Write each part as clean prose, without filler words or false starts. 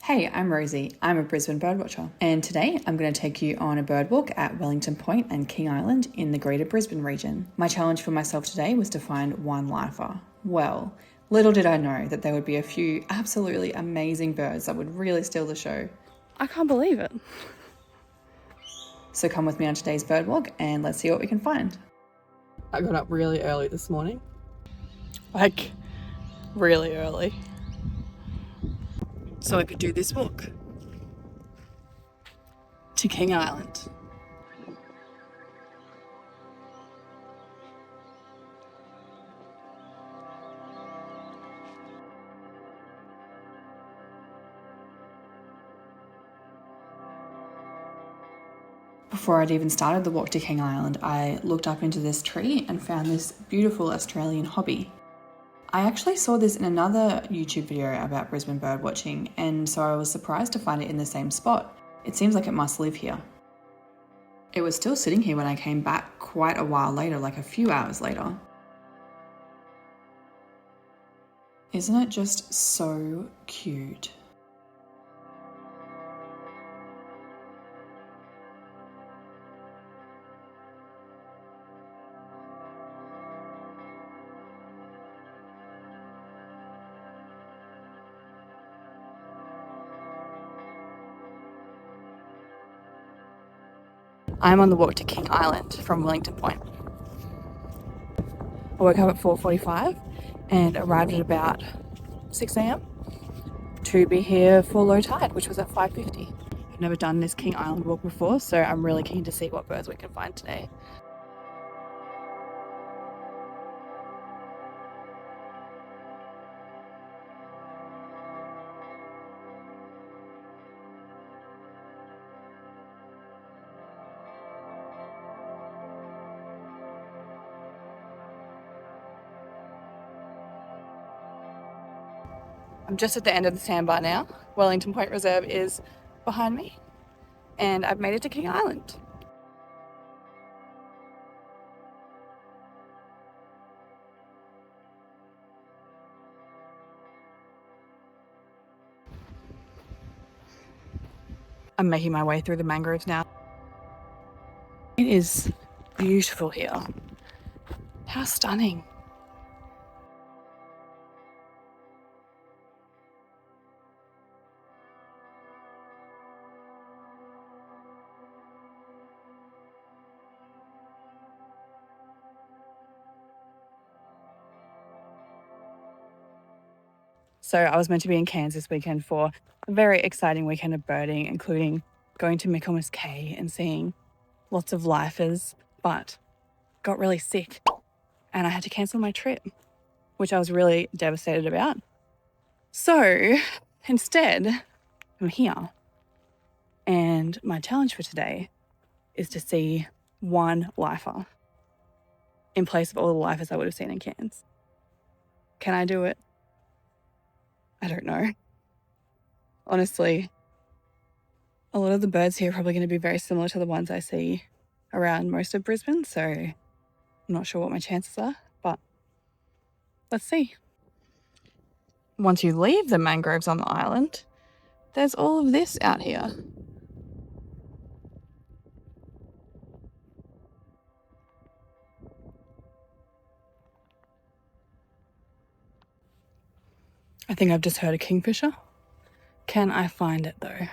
Hey, I'm Rosie. I'm a Brisbane birdwatcher, and today I'm going to take you on a bird walk at Wellington Point and King Island in the Greater Brisbane region. My challenge for myself today was to find one lifer. Well, little did I know that there would be a few absolutely amazing birds that would really steal the show. I can't believe it. So come with me on today's bird walk and let's see what we can find. I got up really early this morning. Like, really early. So I could do this walk to King Island. Before I'd even started the walk to King Island, I looked up into this tree and found this beautiful Australian hobby. I actually saw this in another YouTube video about Brisbane birdwatching, and so I was surprised to find it in the same spot. It seems like it must live here. It was still sitting here when I came back quite a while later, like a few hours later. Isn't it just so cute? I'm on the walk to King Island from Wellington Point. I woke up at 4:45 and arrived at about 6 a.m. to be here for low tide, which was at 5:50. I've never done this King Island walk before, so I'm really keen to see what birds we can find today. I'm just at the end of the sandbar now. Wellington Point Reserve is behind me, and I've made it to King Island. I'm making my way through the mangroves now. It is beautiful here. How stunning. So I was meant to be in Cairns this weekend for a very exciting weekend of birding, including going to Michaelmas Cay and seeing lots of lifers, but got really sick and I had to cancel my trip, which I was really devastated about. So instead, I'm here, and my challenge for today is to see one lifer in place of all the lifers I would have seen in Cairns. Can I do it? I don't know. Honestly, a lot of the birds here are probably going to be very similar to the ones I see around most of Brisbane, so I'm not sure what my chances are, but let's see. Once you leave the mangroves on the island, there's all of this out here. I think I've just heard a kingfisher. Can I find it though?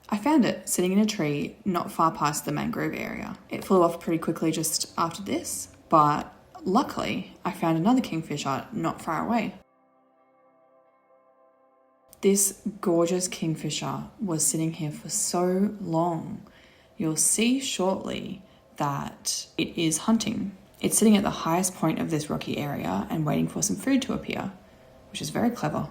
I found it sitting in a tree not far past the mangrove area. It flew off pretty quickly just after this, but luckily I found another kingfisher not far away. This gorgeous kingfisher was sitting here for so long. You'll see shortly that it is hunting. It's sitting at the highest point of this rocky area and waiting for some food to appear, which is very clever.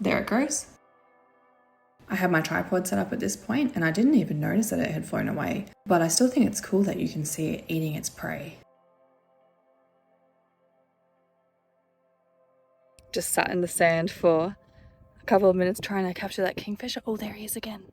there it goes. I had my tripod set up at this point and I didn't even notice that it had flown away, but I still think it's cool that you can see it eating its prey. Just sat in the sand for a couple of minutes trying to capture that kingfisher. Oh, there he is again.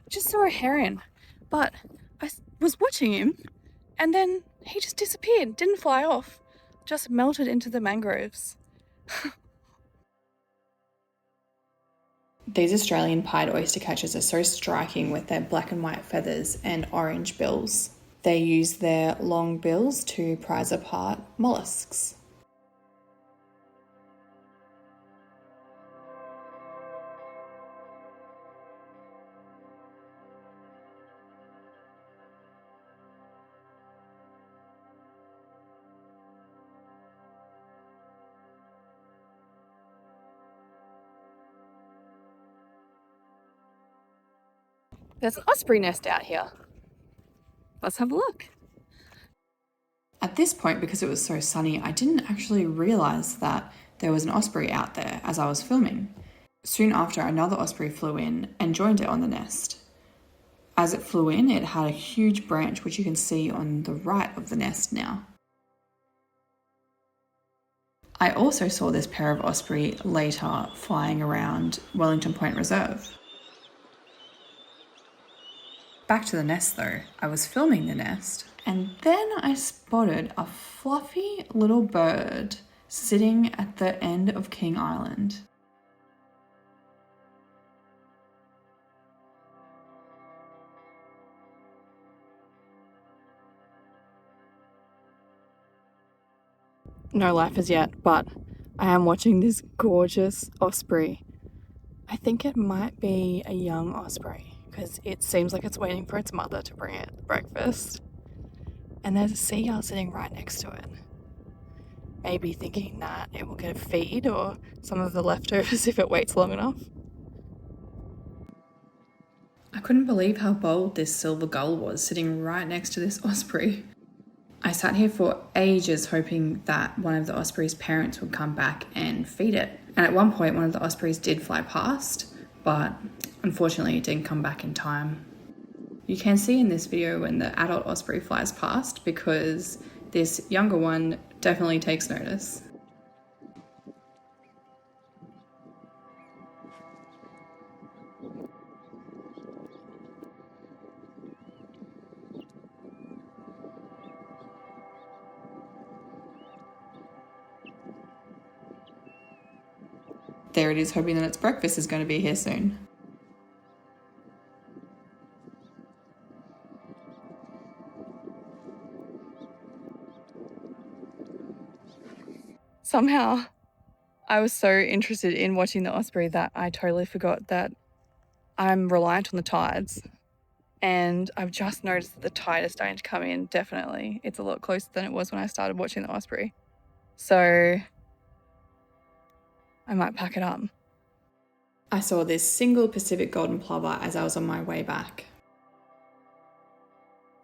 Just saw a heron, but I was watching him and then he just disappeared, didn't fly off, just melted into the mangroves. These Australian pied oyster catchers are so striking with their black and white feathers and orange bills. They use their long bills to prize apart mollusks. There's an osprey nest out here. Let's have a look. At this point, because it was so sunny, I didn't actually realise that there was an osprey out there as I was filming. Soon after, another osprey flew in and joined it on the nest. As it flew in, it had a huge branch which you can see on the right of the nest now. I also saw this pair of osprey later flying around Wellington Point Reserve. Back to the nest though, I was filming the nest and then I spotted a fluffy little bird sitting at the end of King Island. No life as yet, but I am watching this gorgeous osprey. I think it might be a young osprey because it seems like it's waiting for its mother to bring it breakfast. And there's a seagull sitting right next to it. Maybe thinking that it will get a feed or some of the leftovers if it waits long enough. I couldn't believe how bold this silver gull was sitting right next to this osprey. I sat here for ages hoping that one of the osprey's parents would come back and feed it. And at one point, one of the ospreys did fly past, but unfortunately it didn't come back in time. You can see in this video when the adult osprey flies past because this younger one definitely takes notice. There it is, hoping that its breakfast is going to be here soon. Somehow, I was so interested in watching the osprey that I totally forgot that I'm reliant on the tides. And I've just noticed that the tide is starting to come in, definitely. It's a lot closer than it was when I started watching the osprey. So I might pack it up. I saw this single Pacific golden plover as I was on my way back.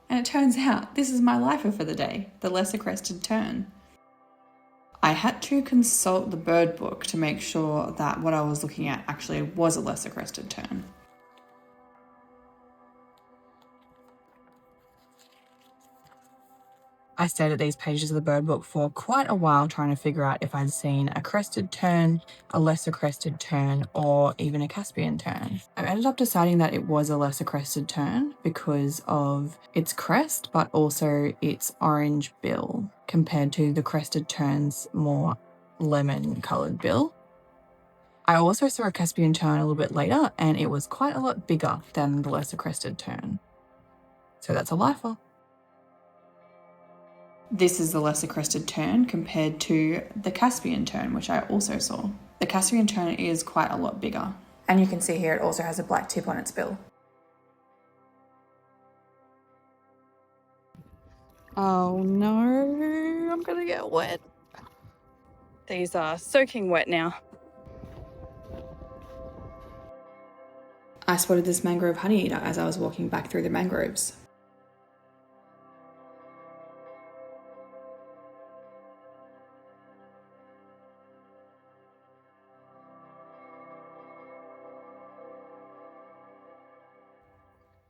And it turns out this is my lifer for the day, the lesser crested tern. I had to consult the bird book to make sure that what I was looking at actually was a lesser crested tern. I stayed at these pages of the bird book for quite a while trying to figure out if I'd seen a crested tern, a lesser crested tern, or even a Caspian tern. I ended up deciding that it was a lesser crested tern because of its crest, but also its orange bill compared to the crested tern's more lemon coloured bill. I also saw a Caspian tern a little bit later and it was quite a lot bigger than the lesser crested tern. So that's a lifer. This is the lesser crested tern compared to the Caspian tern, which I also saw. The Caspian tern is quite a lot bigger. And you can see here it also has a black tip on its bill. Oh no, I'm gonna get wet. These are soaking wet now. I spotted this mangrove honeyeater as I was walking back through the mangroves.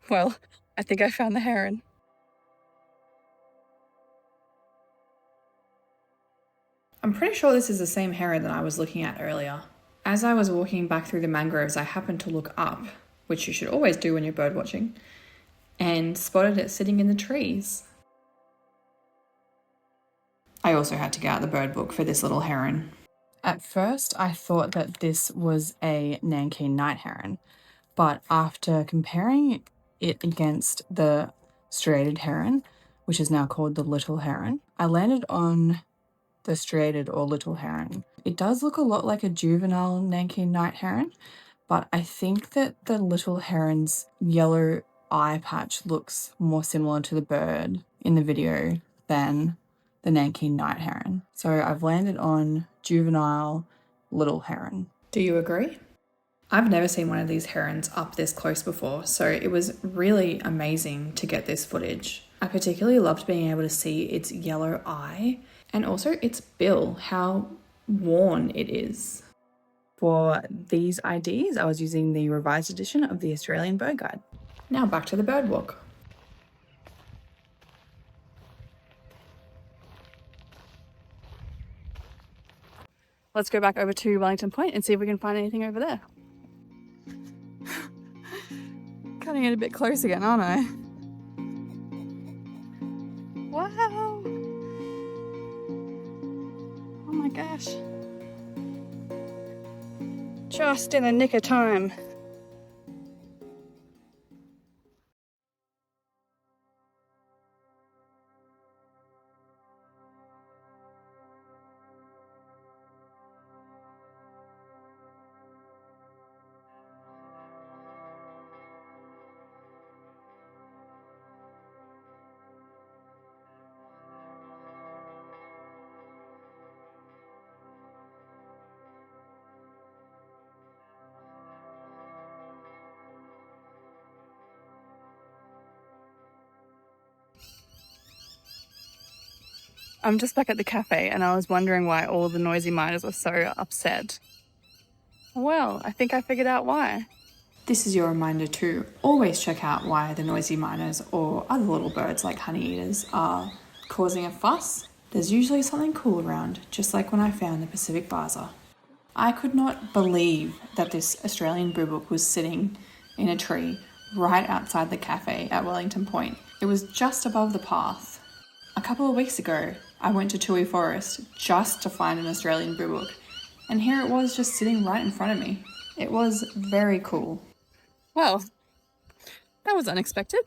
Well, I think I found the heron. I'm pretty sure this is the same heron that I was looking at earlier. As I was walking back through the mangroves, I happened to look up, which you should always do when you're bird watching, and spotted it sitting in the trees. I also had to get out the bird book for this little heron. At first, I thought that this was a Nankeen night heron, but after comparing it against the striated heron, which is now called the little heron, I landed on the striated or little heron. It does look a lot like a juvenile Nankeen night heron, but I think that the little heron's yellow eye patch looks more similar to the bird in the video than the Nankeen night heron. So I've landed on juvenile little heron. Do you agree? I've never seen one of these herons up this close before, so it was really amazing to get this footage. I particularly loved being able to see its yellow eye and also its bill, how worn it is. For these IDs, I was using the revised edition of the Australian Bird Guide. Now back to the bird walk. Let's go back over to Wellington Point and see if we can find anything over there. Cutting it a bit close again, aren't I? Wow! Oh my gosh. Just in the nick of time. I'm just back at the cafe and I was wondering why all the noisy miners were so upset. Well, I think I figured out why. This is your reminder to always check out why the noisy miners or other little birds like honeyeaters are causing a fuss. There's usually something cool around, just like when I found the Pacific Baza. I could not believe that this Australian Boobook was sitting in a tree right outside the cafe at Wellington Point. It was just above the path. A couple of weeks ago, I went to Toohey Forest just to find an Australian Boobook, and here it was just sitting right in front of me. It was very cool. Well, that was unexpected.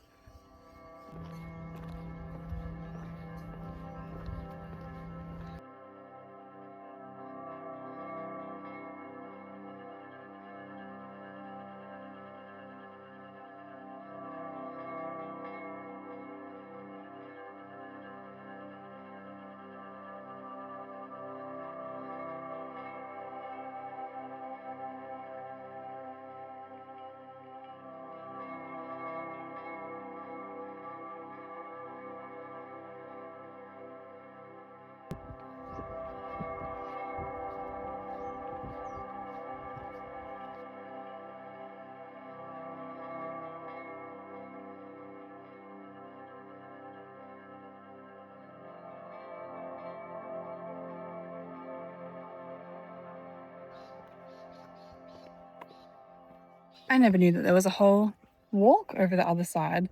I never knew that there was a whole walk over the other side,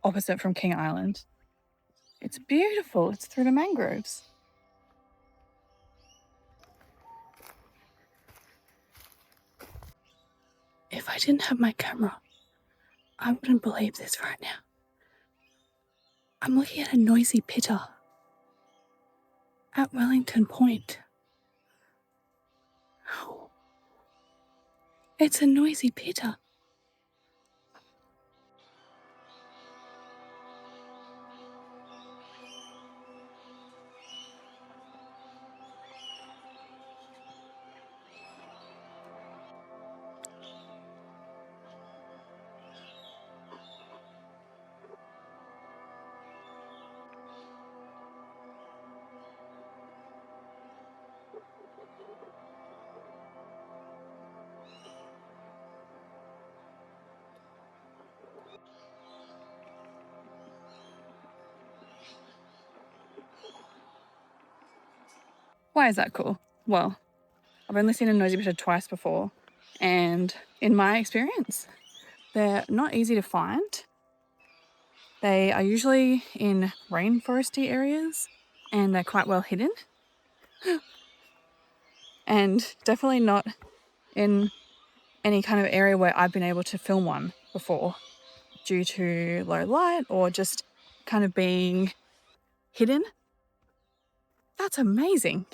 opposite from King Island. It's beautiful. It's through the mangroves. If I didn't have my camera, I wouldn't believe this right now. I'm looking at a Noisy Pitta at Wellington Point. Oh, it's a Noisy Pitta. Why is that cool? Well, I've only seen a Noisy Pitta twice before, and in my experience, they're not easy to find. They are usually in rainforesty areas, and they're quite well hidden. And definitely not in any kind of area where I've been able to film one before due to low light or just kind of being hidden. That's amazing.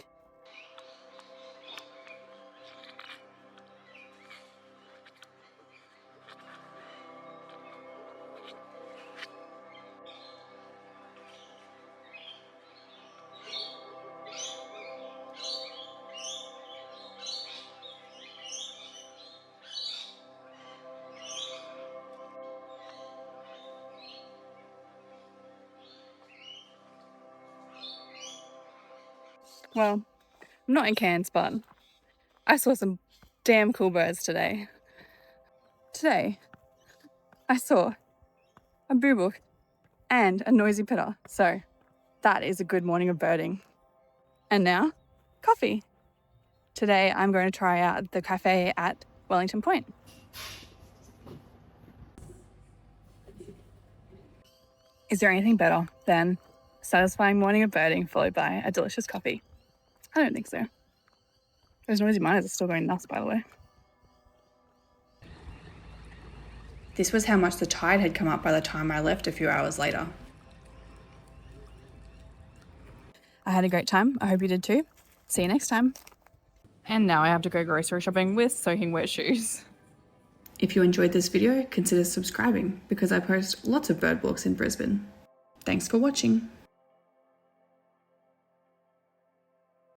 Well, I'm not in Cairns, but I saw some damn cool birds today. Today, I saw a boobook and a Noisy Pitta, so that is a good morning of birding. And now, coffee. Today, I'm going to try out the cafe at Wellington Point. Is there anything better than a satisfying morning of birding followed by a delicious coffee? I don't think so. Those noisy miners are still going nuts, by the way. This was how much the tide had come up by the time I left a few hours later. I had a great time. I hope you did too. See you next time. And now I have to go grocery shopping with soaking wet shoes. If you enjoyed this video, consider subscribing because I post lots of bird walks in Brisbane. Thanks for watching.